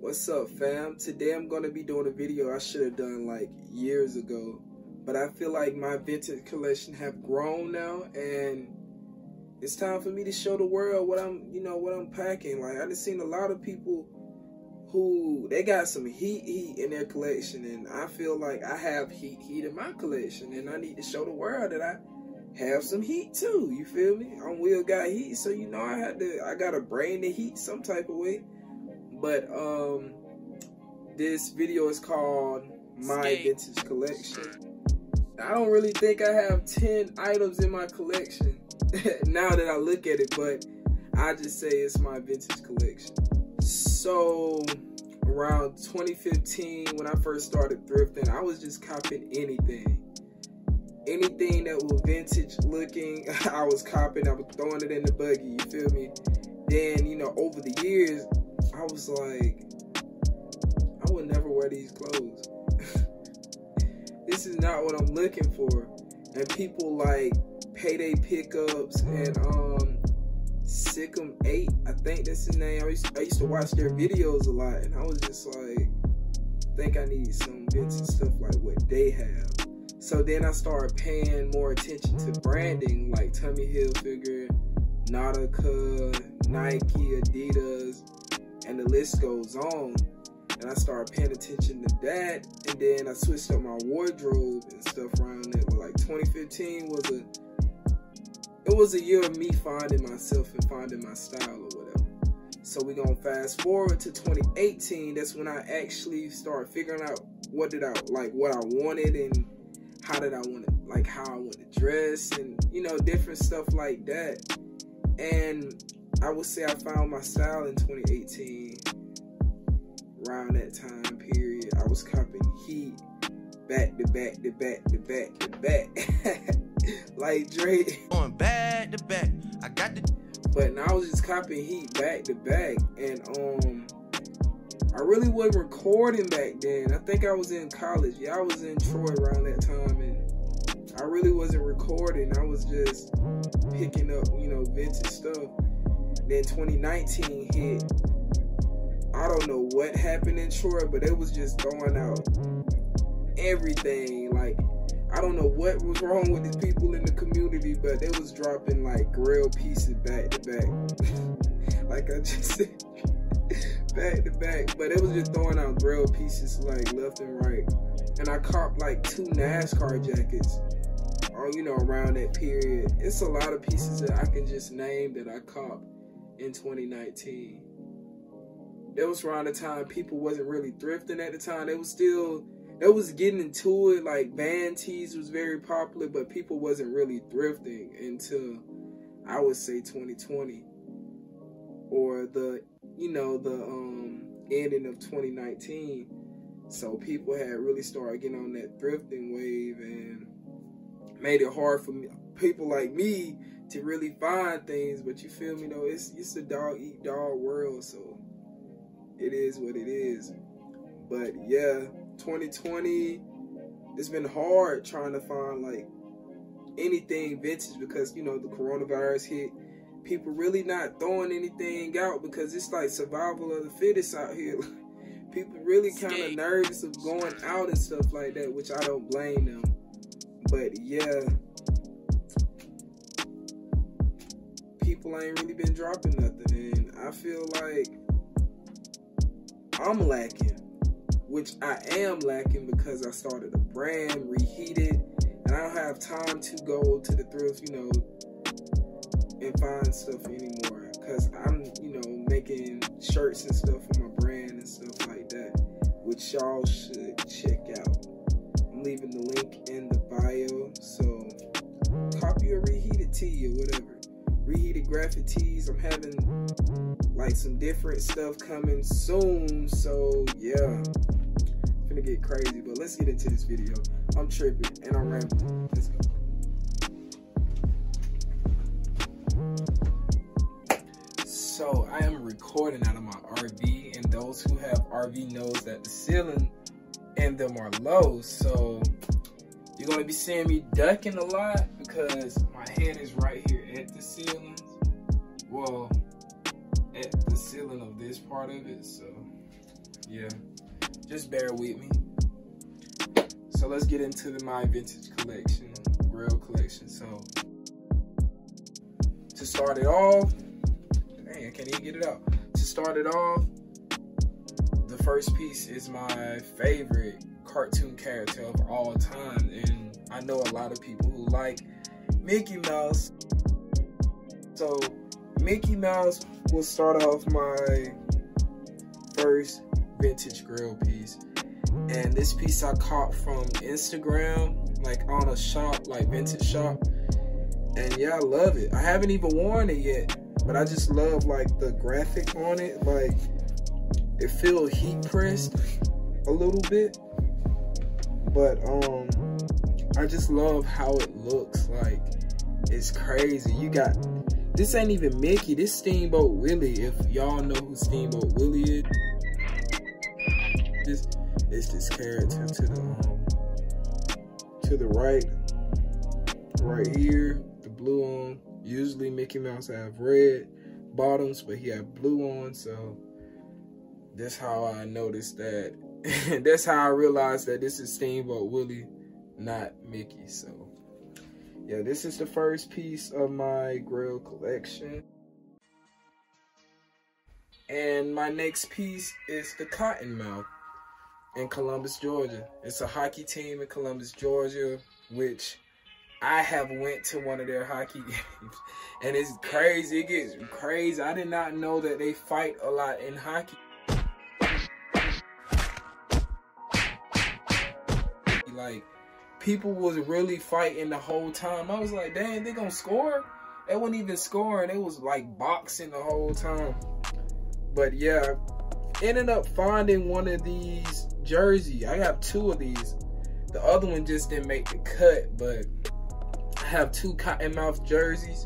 What's up, fam? Today I'm going to be doing a video I should have done like years ago, but I feel like my vintage collection have grown now, and it's time for me to show the world what I'm packing. Like, I just seen a lot of people who they got some heat in their collection, and I feel like I have heat in my collection, and I need to show the world that I have some heat too. You feel me? I'm Will Got Heat, so I gotta bring the heat some type of way. But this video is called My Vintage Collection. I don't really think I have 10 items in my collection now that I look at it, but I just say it's my vintage collection. So around 2015, when I first started thrifting, I was just copying anything that was vintage looking. I was copying, I was throwing it in the buggy, you feel me? Then, over the years, I was like, I would never wear these clothes. This is not what I'm looking for. And people like Payday Pickups and Sikkim 8, I think that's his name. I used to watch their videos a lot, and I was just like, I think I need some vintage stuff like what they have. So then I started paying more attention to branding, like Tommy Hilfiger, Nautica, Nike, Adidas, and the list goes on. And I started paying attention to that, and then I switched up my wardrobe and stuff around it. But like 2015 was a year of me finding myself and finding my style or whatever. So we're gonna fast forward to 2018. That's when I actually started figuring out what I wanted and how I want to dress, and different stuff like that. And I would say I found my style in 2018. Around that time period, I was copying heat back to back to back to back to back. Like Drake. Going back to back. I got the. But now I was just copying heat back to back, and I really wasn't recording back then. I think I was in college. Yeah, I was in Troy around that time, and I really wasn't recording. I was just picking up, vintage stuff. Then 2019 hit. I don't know what happened in Troy, but it was just throwing out everything. Like, I don't know what was wrong with the people in the community, but they was dropping like grill pieces back to back. Like I just said, back to back. But it was just throwing out grill pieces like left and right. And I copped like 2 Nascar jackets, around that period. It's a lot of pieces that I can just name that I copped in 2019. That was around the time people wasn't really thrifting at the time. They was getting into it. Like band tees was very popular, but people wasn't really thrifting until I would say 2020 or the ending of 2019. So people had really started getting on that thrifting wave and made it hard for people like me to really find things. But you feel me though, it's a dog eat dog world, so it is what it is. But yeah, 2020, it's been hard trying to find like anything vintage because the coronavirus hit. People really not throwing anything out because it's like survival of the fittest out here. People really kind of nervous of going out and stuff like that, which I don't blame them. But yeah, people ain't really been dropping nothing, and I feel like I'm lacking, which I am lacking because I started a brand, Reheated, and I don't have time to go to the thrift, and find stuff anymore because I'm, making shirts and stuff for my brand and stuff like that, which y'all should check out. I'm leaving the link in the bio, so copy a Reheated tee or whatever. Reheated graphic tees. I'm having like some different stuff coming soon, so yeah, gonna get crazy. But let's get into this video. I'm tripping and I'm rambling. Let's go. So I am recording out of my RV, and those who have RV knows that the ceiling and them are low, so you're gonna be seeing me ducking a lot because my head is right here at the ceiling. Well, at the ceiling of this part of it, so yeah, just bear with me. So let's get into my vintage collection, Grail collection. So to start it off, dang, I can't even get it out. To start it off, the first piece is my favorite cartoon character of all time, and I know a lot of people who like Mickey Mouse. So Mickey Mouse will start off my first vintage Grail piece, and this piece I caught from Instagram, like on a shop, like vintage shop, and yeah, I love it. I haven't even worn it yet, but I just love like the graphic on it. Like it feels heat pressed a little bit, but I just love how it looks. Like it's crazy. You got, this ain't even Mickey, this Steamboat Willie. If y'all know who Steamboat Willie is, this character to the right here, the blue on. Usually Mickey Mouse have red bottoms, but he have blue on. So that's how I noticed that. That's how I realized that this is Steamboat Willie, not Mickey. So yeah, this is the first piece of my Grail collection. And my next piece is the Cottonmouth in Columbus, Georgia. It's a hockey team in Columbus, Georgia, which I have went to one of their hockey games. And it's crazy, it gets crazy. I did not know that they fight a lot in hockey. Like, people was really fighting the whole time. I was like, dang, they gonna score? They wasn't even scoring. It was like boxing the whole time. But yeah, ended up finding one of these jerseys. I have two of these. The other one just didn't make the cut, but I have two Cottonmouth jerseys.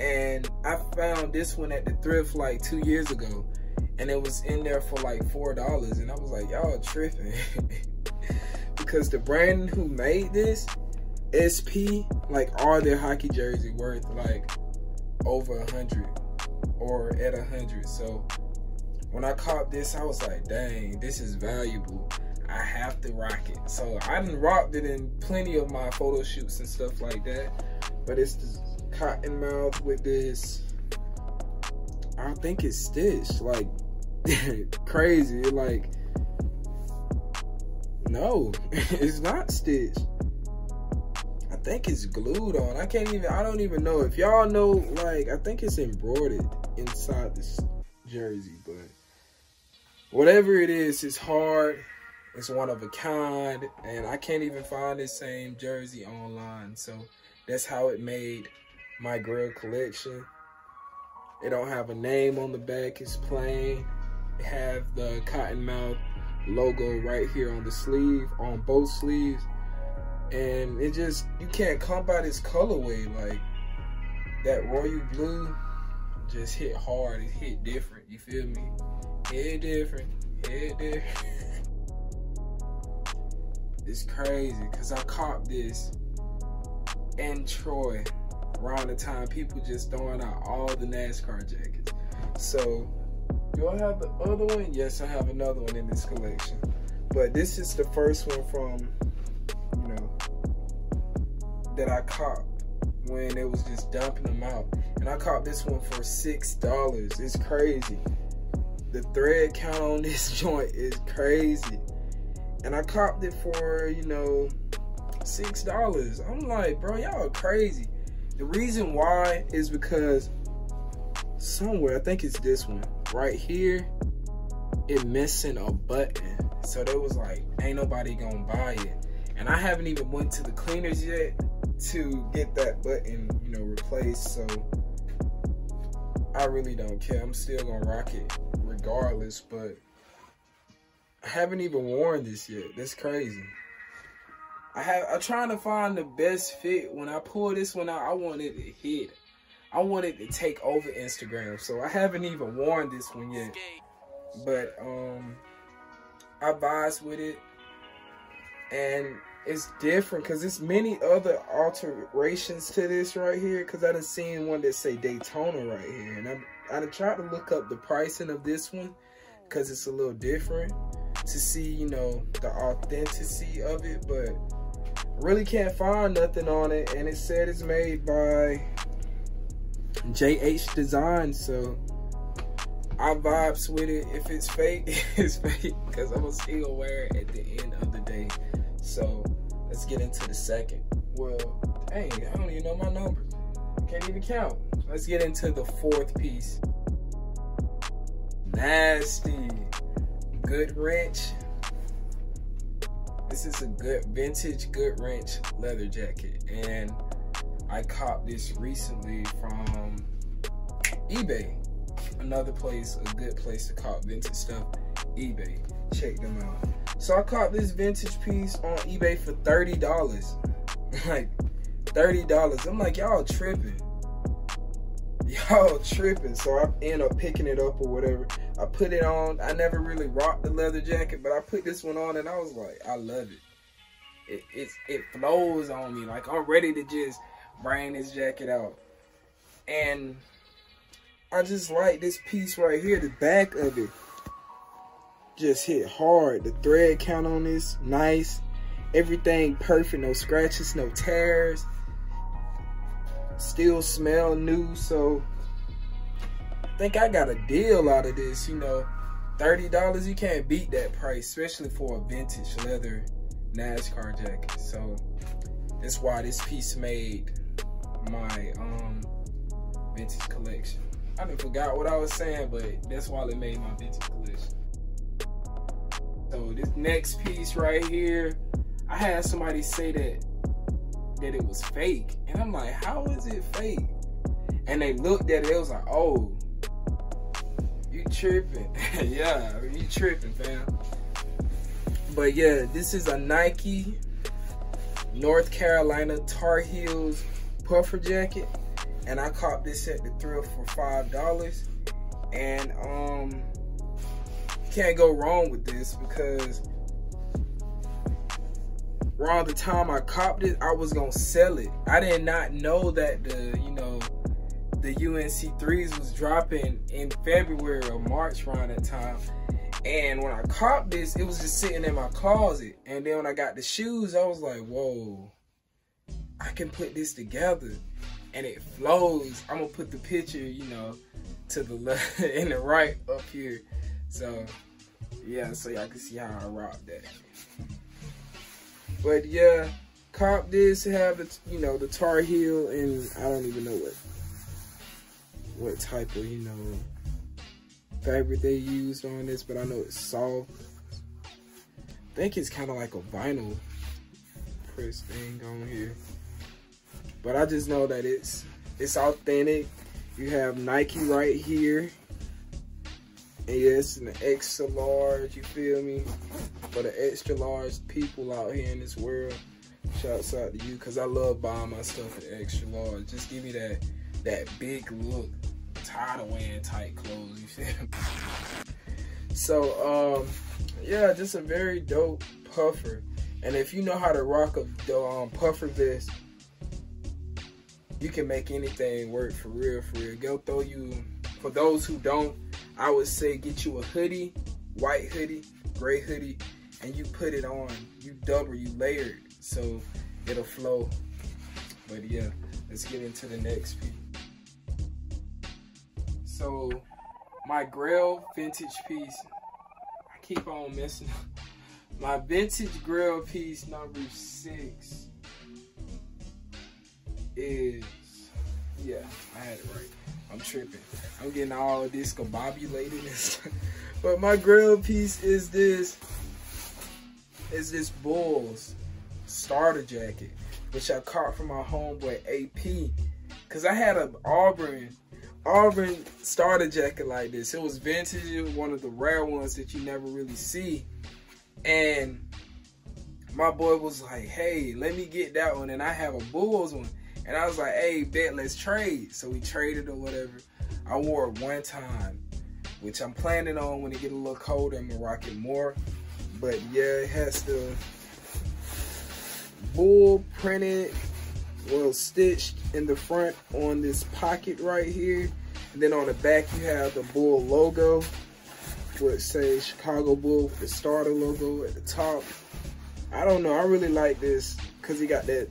And I found this one at the thrift like 2 years ago. And it was in there for like $4. And I was like, y'all tripping. Because the brand who made this, SP, like all their hockey jersey worth like over 100 or at 100. So when I caught this, I was like, dang, this is valuable. I have to rock it. So I done rocked it in plenty of my photo shoots and stuff like that. But it's this Cottonmouth with this, I think it's stitched, like crazy. Like, no, it's not stitched. I think it's glued on. I don't even know. If y'all know, like, I think it's embroidered inside this jersey, but whatever it is, it's hard. It's one of a kind, and I can't even find this same jersey online. So that's how it made my Grail collection. It don't have a name on the back. It's plain. It have the Cottonmouth logo right here on the sleeve, on both sleeves, and it just, you can't come by this colorway. Like that royal blue just hit hard. It hit different, you feel me? Hit different, hit different. It's crazy because I caught this in Troy around the time people just throwing out all the NASCAR jackets. So do I have the other one? Yes, I have another one in this collection. But this is the first one from, you know, that I caught when it was just dumping them out. And I caught this one for $6. It's crazy. The thread count on this joint is crazy. And I copped it for, you know, $6. I'm like, bro, y'all are crazy. The reason why is because somewhere, I think it's this one right here, it missing a button. So they was like, ain't nobody gonna buy it. And I haven't even went to the cleaners yet to get that button, you know, replaced. So I really don't care. I'm still gonna rock it regardless, but I haven't even worn this yet. That's crazy. I'm trying to find the best fit. When I pull this one out, I want it to hit. I want it to take over Instagram. So I haven't even worn this one yet. But I vibes with it. And it's different because there's many other alterations to this right here. Because I done seen one that say Daytona right here. And I tried to look up the pricing of this one. because it's a little different to see, you know, the authenticity of it, but really can't find nothing on it. And it said it's made by JH Design, so I vibes with it. If it's fake, it's fake, because I'm gonna still wear it at the end of the day. So let's get into the second. Well, dang, I don't even know my numbers. Can't even count. Let's get into the fourth piece. Nasty. Good wrench. This is a good vintage good wrench leather jacket, and I copped this recently from eBay. Another place, a good place to cop vintage stuff, eBay. Check them out. So I caught this vintage piece on eBay for $30. Like $30. I'm like, y'all tripping. Y'all tripping. So I end up picking it up or whatever. I put it on. I never really rocked the leather jacket, but I put this one on and I was like, I love it. It flows on me. Like, I'm ready to just bring this jacket out. And I just like this piece right here. The back of it just hit hard. The thread count on this, nice. Everything perfect. No scratches, no tears. Still smell new. So I think I got a deal out of this. You know, $30, you can't beat that price, especially for a vintage leather Nascar jacket. So that's why this piece made my vintage collection. I done forgot what I was saying, but that's why it made my vintage collection. So this next piece right here, I had somebody say that it was fake, and I'm like, how is it fake? And they looked at it, it was like, oh, you tripping. Yeah, you tripping, fam. But yeah, this is a Nike North Carolina Tar Heels puffer jacket, and I copped this at the thrift for $5. And can't go wrong with this, because around the time I copped it, I was gonna sell it. I did not know that the UNC 3s was dropping in February or March around that time. And when I copped this, it was just sitting in my closet. And then when I got the shoes, I was like, whoa, I can put this together. And it flows. I'm gonna put the picture, you know, to the left and the right up here. So yeah, so y'all can see how I rock that. But yeah, cop this, have the, you know, the Tar Heel, and I don't even know what type of, you know, fabric they used on this, but I know it's soft. I think it's kind of like a vinyl press thing on here. But I just know that it's authentic. You have Nike right here. And yes, an extra large, you feel me? For the extra large people out here in this world, shouts out to you, because I love buying my stuff at extra large. Just give me that big look. I'm tired of wearing tight clothes, you feel me? So, yeah, just a very dope puffer. And if you know how to rock a puffer vest, you can make anything work for real, for real. Go throw you, for those who don't, I would say get you a hoodie, white hoodie, gray hoodie, and you put it on. You double, you layer it, so it'll flow. But yeah, let's get into the next piece. So my Grail vintage piece, I keep on messing up. My vintage Grail piece number 6 is, yeah, I had it right. I'm tripping. I'm getting all discombobulated and stuff. But my Grail piece is this Bulls starter jacket, which I caught from my homeboy AP. Cause I had an Auburn starter jacket like this. It was vintage. It was one of the rare ones that you never really see. And my boy was like, hey, let me get that one. And I have a Bulls one. And I was like, hey, bet, let's trade. So we traded or whatever. I wore it one time, which I'm planning on when it get a little colder, I'm gonna rock it more. But yeah, it has the bull printed, well, stitched in the front on this pocket right here. And then on the back, you have the bull logo. would say Chicago Bull with the starter logo at the top. I don't know, I really like this because he got that,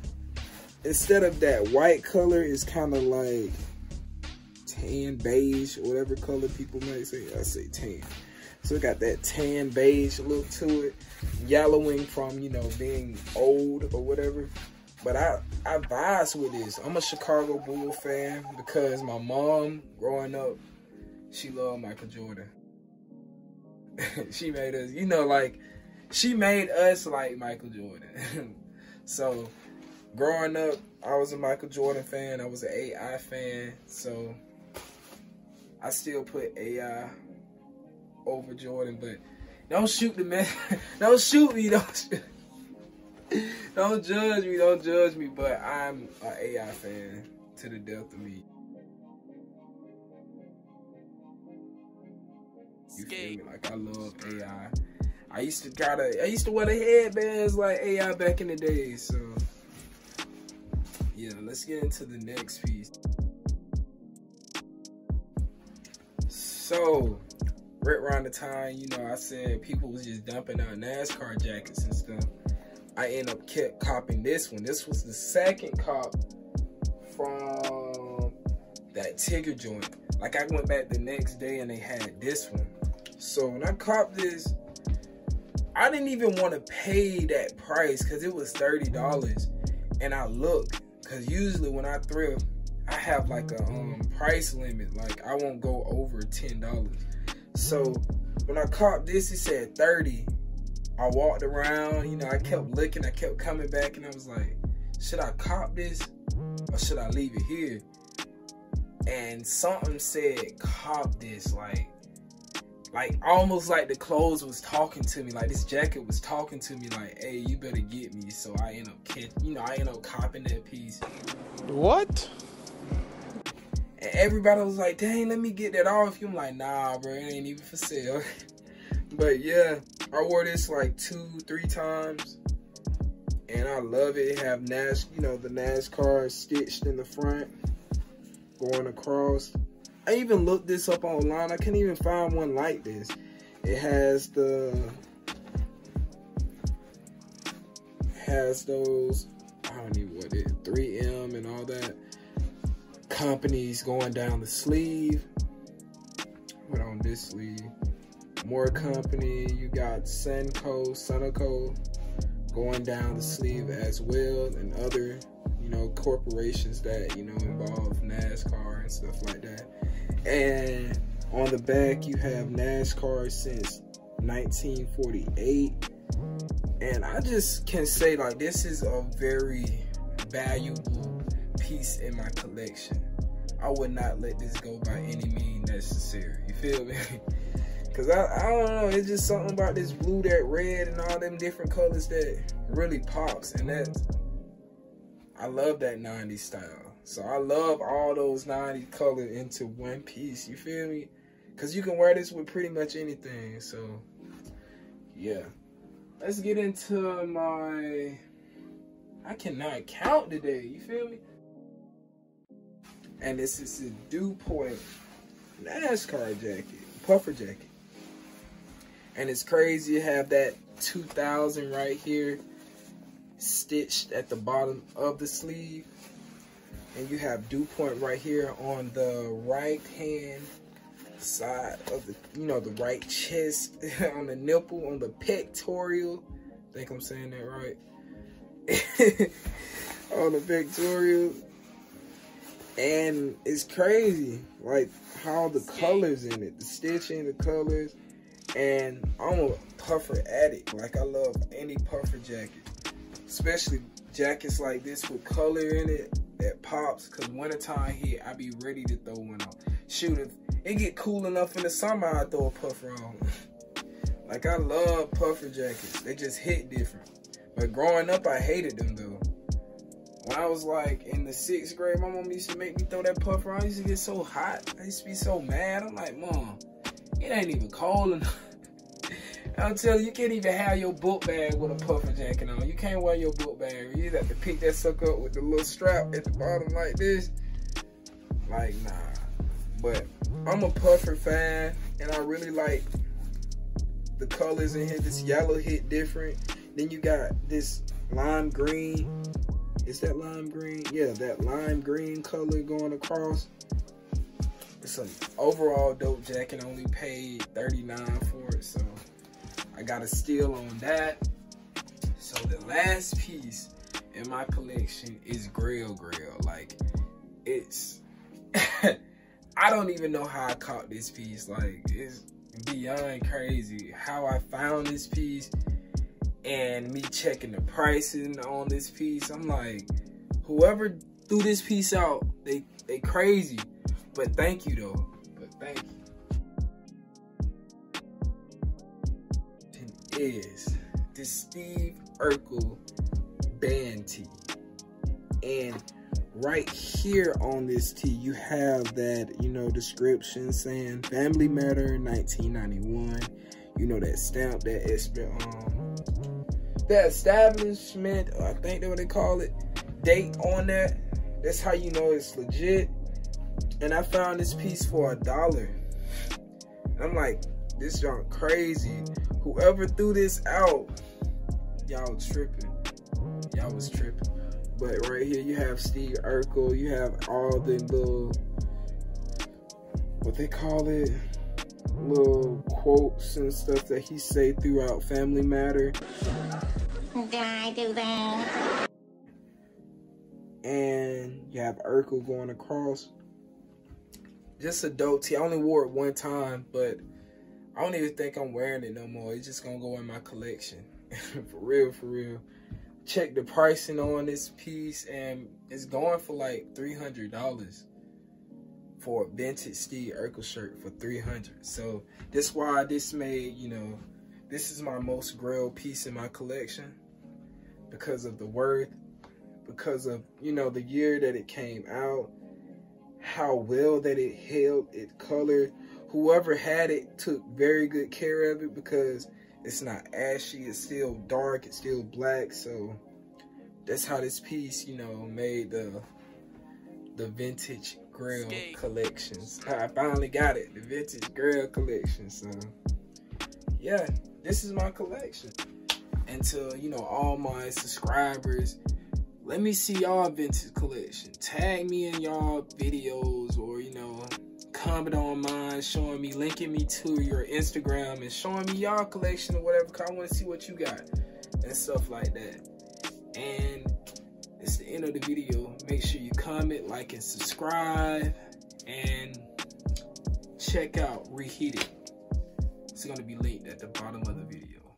instead of that white color, it's kind of like tan beige or whatever color people might say. I say tan. So it got that tan beige look to it, yellowing from, you know, being old or whatever. But I vibes with this. I'm a Chicago Bull fan because my mom, growing up, she loved Michael Jordan. She made us, you know, like, she made us like Michael Jordan. So, growing up, I was a Michael Jordan fan. I was an AI fan. So, I still put AI over Jordan. But don't shoot the man. Don't shoot me. Don't judge me. Don't judge me. But I'm an AI fan to the death of me. You feel me? Like, I love AI. I used to wear the headbands like AI back in the day. So yeah, let's get into the next piece. So right around the time, you know, I said people was just dumping out NASCAR jackets and stuff, I ended up kept copping this one. This was the second cop from that Tigger joint. Like, I went back the next day and they had this one. So when I copped this, I didn't even want to pay that price because it was $30. And I looked, because usually when I thrift, I have like a price limit. Like, I won't go over $10. So when I copped this, it said 30. I walked around, you know, I kept looking, I kept coming back, and I was like, should I cop this or should I leave it here? And something said cop this, like almost like the clothes was talking to me, like this jacket was talking to me, like, hey, you better get me. So I end up copping that piece. What? And everybody was like, dang, let me get that off you. I'm like, nah, bro, it ain't even for sale. But yeah, I wore this like 2-3 times, and I love it. It have the NASCAR stitched in the front, going across. I even looked this up online. I can't even find one like this. It has those, I don't know what it is, 3M and all that. Companies going down the sleeve. What on this sleeve? More company. You got Sunoco going down the sleeve as well, and other, you know, corporations that, you know, involve NASCAR and stuff like that. And on the back you have NASCAR since 1948. And I just can say, like, this is a very valuable piece in my collection. I would not let this go by any means necessary. You feel me? Cause I don't know, it's just something about this blue, that red, and all them different colors that really pops. And I love that 90s style. So I love all those 90s colors into one piece. You feel me? Cause you can wear this with pretty much anything. So yeah, let's get into my, I cannot count today. You feel me? And this is a DuPont NASCAR jacket, puffer jacket. And it's crazy to have that 2000 right here stitched at the bottom of the sleeve. And you have DuPont right here on the right hand side of the, you know, the right chest, on the nipple, on the pectoral. I think I'm saying that right. On the pectoral. And it's crazy, like, how the colors in it, the stitching, the colors. And I'm a puffer addict. Like, I love any puffer jacket, especially jackets like this with color in it that pops. Cause wintertime hit, I be ready to throw one on. Shoot, if it get cool enough in the summer, I throw a puffer on. Like, I love puffer jackets. They just hit different. But growing up, I hated them though. When I was like in the 6th grade, my mom used to make me throw that puffer on. I used to get so hot. I used to be so mad. I'm like, Mom, it ain't even cold enough. I'll tell you, you can't even have your book bag with a puffer jacket on. You can't wear your book bag. You have to pick that sucker up with the little strap at the bottom like this. Like, nah. But I'm a puffer fan, and I really like the colors in here. This yellow hit different. Then you got this lime green. Is that lime green? Yeah, that lime green color going across. It's an overall dope jacket. Only paid $39 for it, so I got a steal on that. So the last piece in my collection is Grail. Like, it's I don't even know how I caught this piece. Like, it's beyond crazy how I found this piece, and me checking the pricing on this piece. I'm like, whoever threw this piece out, they crazy. But thank you though. But thank you. It is this Steve Urkel band tee. And right here on this tee, you have that, you know, description saying Family Matter 1991. You know, that stamp, that establishment, I think that's what they call it, date on that. That's how you know it's legit. And I found this piece for $1. I'm like, this junk crazy. Whoever threw this out, y'all tripping. Y'all was tripping. But right here you have Steve Urkel. You have all the little, what they call it, little quotes and stuff that he say throughout Family Matter. Did I do that? And you have Urkel going across. Just a dope tee. I only wore it one time, but I don't even think I'm wearing it no more. It's just gonna go in my collection. For real, for real. Check the pricing on this piece, and it's going for like $300 for a vintage Steve Urkel shirt for $300. So that's why this made, you know, this is my most grail piece in my collection because of the worth, because of, you know, the year that it came out, how well that it held its color. Whoever had it took very good care of it because it's not ashy, it's still dark, it's still black. So that's how this piece, you know, made the Vintage Grail collections. I finally got it, the Vintage Grail collection. So yeah, this is my collection. And to, you know, all my subscribers, let me see y'all vintage collection. Tag me in y'all videos, or, you know, comment on mine, showing me, linking me to your Instagram and showing me y'all collection or whatever, because I want to see what you got and stuff like that. And it's the end of the video. Make sure you comment, like, and subscribe, and check out Reheated. It's going to be linked at the bottom of the video.